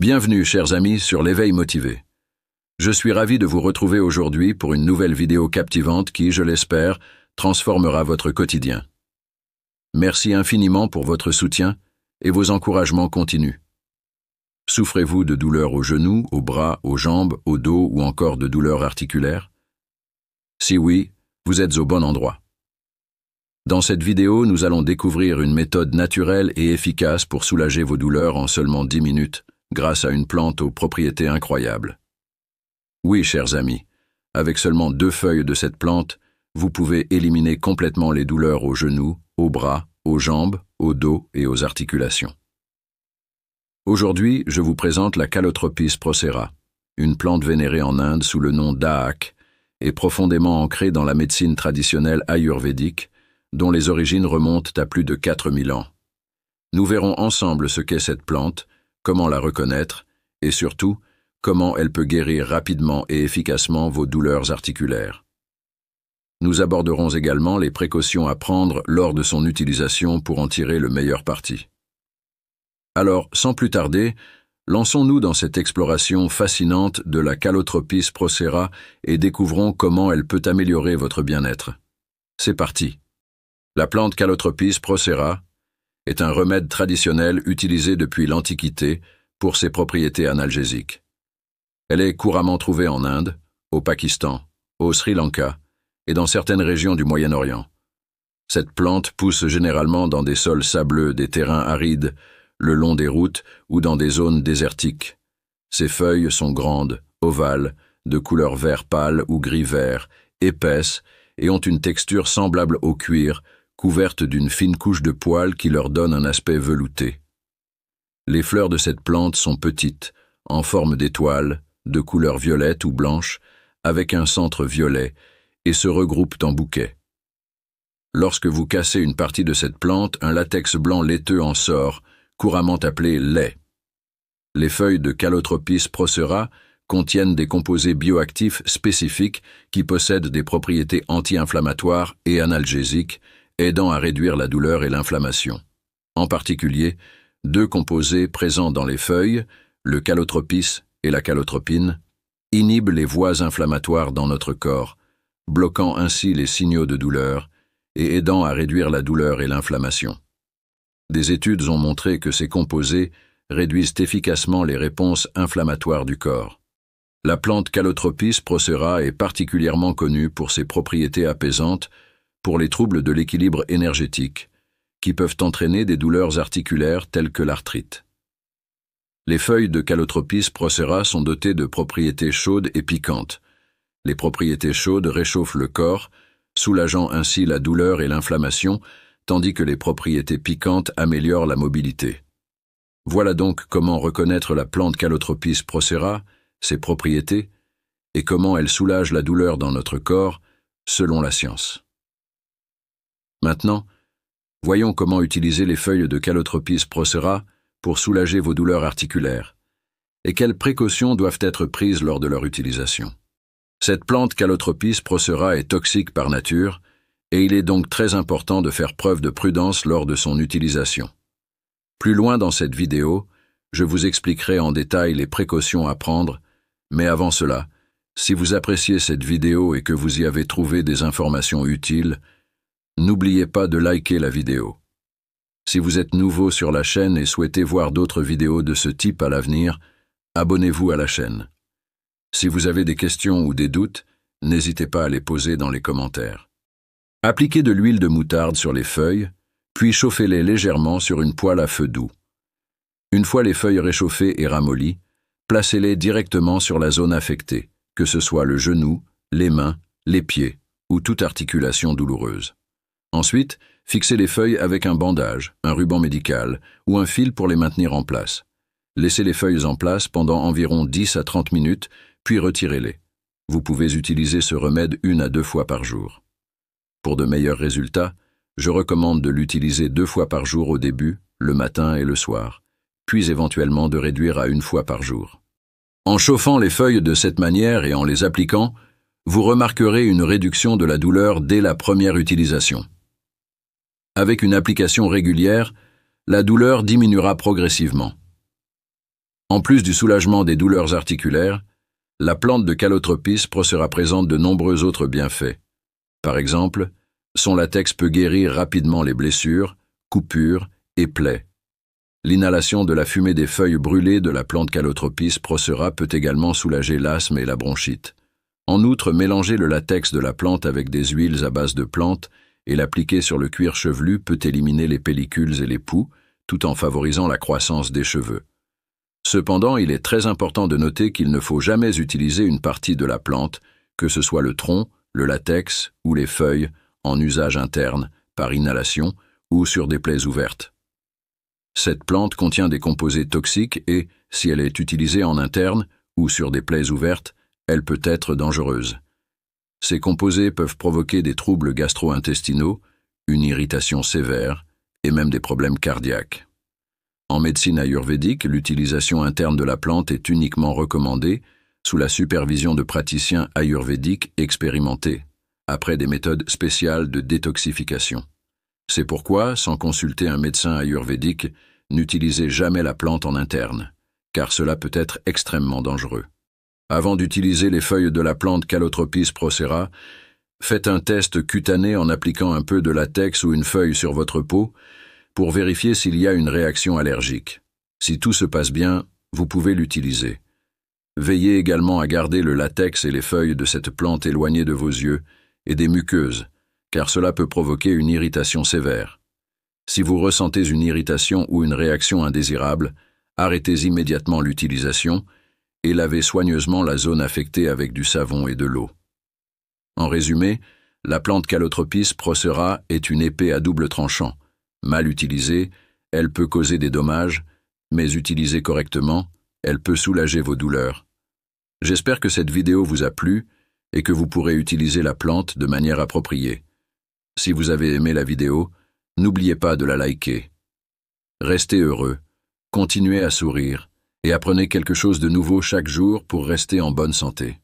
Bienvenue, chers amis, sur l'éveil motivé. Je suis ravi de vous retrouver aujourd'hui pour une nouvelle vidéo captivante qui, je l'espère, transformera votre quotidien. Merci infiniment pour votre soutien et vos encouragements continus. Souffrez-vous de douleurs aux genoux, aux bras, aux jambes, au dos ou encore de douleurs articulaires? Si oui, vous êtes au bon endroit. Dans cette vidéo, nous allons découvrir une méthode naturelle et efficace pour soulager vos douleurs en seulement 10 minutes, grâce à une plante aux propriétés incroyables. Oui, chers amis, avec seulement 2 feuilles de cette plante, vous pouvez éliminer complètement les douleurs aux genoux, aux bras, aux jambes, au dos et aux articulations. Aujourd'hui, je vous présente la Calotropis procera, une plante vénérée en Inde sous le nom d'Ahak et profondément ancrée dans la médecine traditionnelle ayurvédique, dont les origines remontent à plus de 4000 ans. Nous verrons ensemble ce qu'est cette plante, comment la reconnaître, et surtout, comment elle peut guérir rapidement et efficacement vos douleurs articulaires. Nous aborderons également les précautions à prendre lors de son utilisation pour en tirer le meilleur parti. Alors, sans plus tarder, lançons-nous dans cette exploration fascinante de la Calotropis procera et découvrons comment elle peut améliorer votre bien-être. C'est parti. La plante Calotropis procera est un remède traditionnel utilisé depuis l'Antiquité pour ses propriétés analgésiques. Elle est couramment trouvée en Inde, au Pakistan, au Sri Lanka et dans certaines régions du Moyen-Orient. Cette plante pousse généralement dans des sols sableux, des terrains arides, le long des routes ou dans des zones désertiques. Ses feuilles sont grandes, ovales, de couleur vert pâle ou gris-vert, épaisses et ont une texture semblable au cuir, couverte d'une fine couche de poils qui leur donne un aspect velouté. Les fleurs de cette plante sont petites, en forme d'étoile, de couleur violette ou blanche, avec un centre violet, et se regroupent en bouquets. Lorsque vous cassez une partie de cette plante, un latex blanc laiteux en sort, couramment appelé lait. Les feuilles de Calotropis procera contiennent des composés bioactifs spécifiques qui possèdent des propriétés anti-inflammatoires et analgésiques, aidant à réduire la douleur et l'inflammation. En particulier, 2 composés présents dans les feuilles, le calotropis et la calotropine, inhibent les voies inflammatoires dans notre corps, bloquant ainsi les signaux de douleur et aidant à réduire la douleur et l'inflammation. Des études ont montré que ces composés réduisent efficacement les réponses inflammatoires du corps. La plante Calotropis procera est particulièrement connue pour ses propriétés apaisantes pour les troubles de l'équilibre énergétique, qui peuvent entraîner des douleurs articulaires telles que l'arthrite. Les feuilles de Calotropis procera sont dotées de propriétés chaudes et piquantes. Les propriétés chaudes réchauffent le corps, soulageant ainsi la douleur et l'inflammation, tandis que les propriétés piquantes améliorent la mobilité. Voilà donc comment reconnaître la plante Calotropis procera, ses propriétés, et comment elle soulage la douleur dans notre corps, selon la science. Maintenant, voyons comment utiliser les feuilles de Calotropis procera pour soulager vos douleurs articulaires, et quelles précautions doivent être prises lors de leur utilisation. Cette plante Calotropis procera est toxique par nature, et il est donc très important de faire preuve de prudence lors de son utilisation. Plus loin dans cette vidéo, je vous expliquerai en détail les précautions à prendre, mais avant cela, si vous appréciez cette vidéo et que vous y avez trouvé des informations utiles, n'oubliez pas de liker la vidéo. Si vous êtes nouveau sur la chaîne et souhaitez voir d'autres vidéos de ce type à l'avenir, abonnez-vous à la chaîne. Si vous avez des questions ou des doutes, n'hésitez pas à les poser dans les commentaires. Appliquez de l'huile de moutarde sur les feuilles, puis chauffez-les légèrement sur une poêle à feu doux. Une fois les feuilles réchauffées et ramollies, placez-les directement sur la zone affectée, que ce soit le genou, les mains, les pieds ou toute articulation douloureuse. Ensuite, fixez les feuilles avec un bandage, un ruban médical ou un fil pour les maintenir en place. Laissez les feuilles en place pendant environ 10 à 30 minutes, puis retirez-les. Vous pouvez utiliser ce remède 1 à 2 fois par jour. Pour de meilleurs résultats, je recommande de l'utiliser 2 fois par jour au début, le matin et le soir, puis éventuellement de réduire à 1 fois par jour. En chauffant les feuilles de cette manière et en les appliquant, vous remarquerez une réduction de la douleur dès la première utilisation. Avec une application régulière, la douleur diminuera progressivement. En plus du soulagement des douleurs articulaires, la plante de Calotropis procera présente de nombreux autres bienfaits. Par exemple, son latex peut guérir rapidement les blessures, coupures et plaies. L'inhalation de la fumée des feuilles brûlées de la plante Calotropis procera peut également soulager l'asthme et la bronchite. En outre, mélanger le latex de la plante avec des huiles à base de plantes et l'appliquer sur le cuir chevelu peut éliminer les pellicules et les poux, tout en favorisant la croissance des cheveux. Cependant, il est très important de noter qu'il ne faut jamais utiliser une partie de la plante, que ce soit le tronc, le latex ou les feuilles, en usage interne, par inhalation ou sur des plaies ouvertes. Cette plante contient des composés toxiques et, si elle est utilisée en interne ou sur des plaies ouvertes, elle peut être dangereuse. Ces composés peuvent provoquer des troubles gastro-intestinaux, une irritation sévère et même des problèmes cardiaques. En médecine ayurvédique, l'utilisation interne de la plante est uniquement recommandée sous la supervision de praticiens ayurvédiques expérimentés, après des méthodes spéciales de détoxification. C'est pourquoi, sans consulter un médecin ayurvédique, n'utilisez jamais la plante en interne, car cela peut être extrêmement dangereux. Avant d'utiliser les feuilles de la plante Calotropis procera, faites un test cutané en appliquant un peu de latex ou une feuille sur votre peau pour vérifier s'il y a une réaction allergique. Si tout se passe bien, vous pouvez l'utiliser. Veillez également à garder le latex et les feuilles de cette plante éloignées de vos yeux et des muqueuses, car cela peut provoquer une irritation sévère. Si vous ressentez une irritation ou une réaction indésirable, arrêtez immédiatement l'utilisation et lavez soigneusement la zone affectée avec du savon et de l'eau. En résumé, la plante Calotropis procera est une épée à double tranchant. Mal utilisée, elle peut causer des dommages, mais utilisée correctement, elle peut soulager vos douleurs. J'espère que cette vidéo vous a plu et que vous pourrez utiliser la plante de manière appropriée. Si vous avez aimé la vidéo, n'oubliez pas de la liker. Restez heureux, continuez à sourire et apprenez quelque chose de nouveau chaque jour pour rester en bonne santé.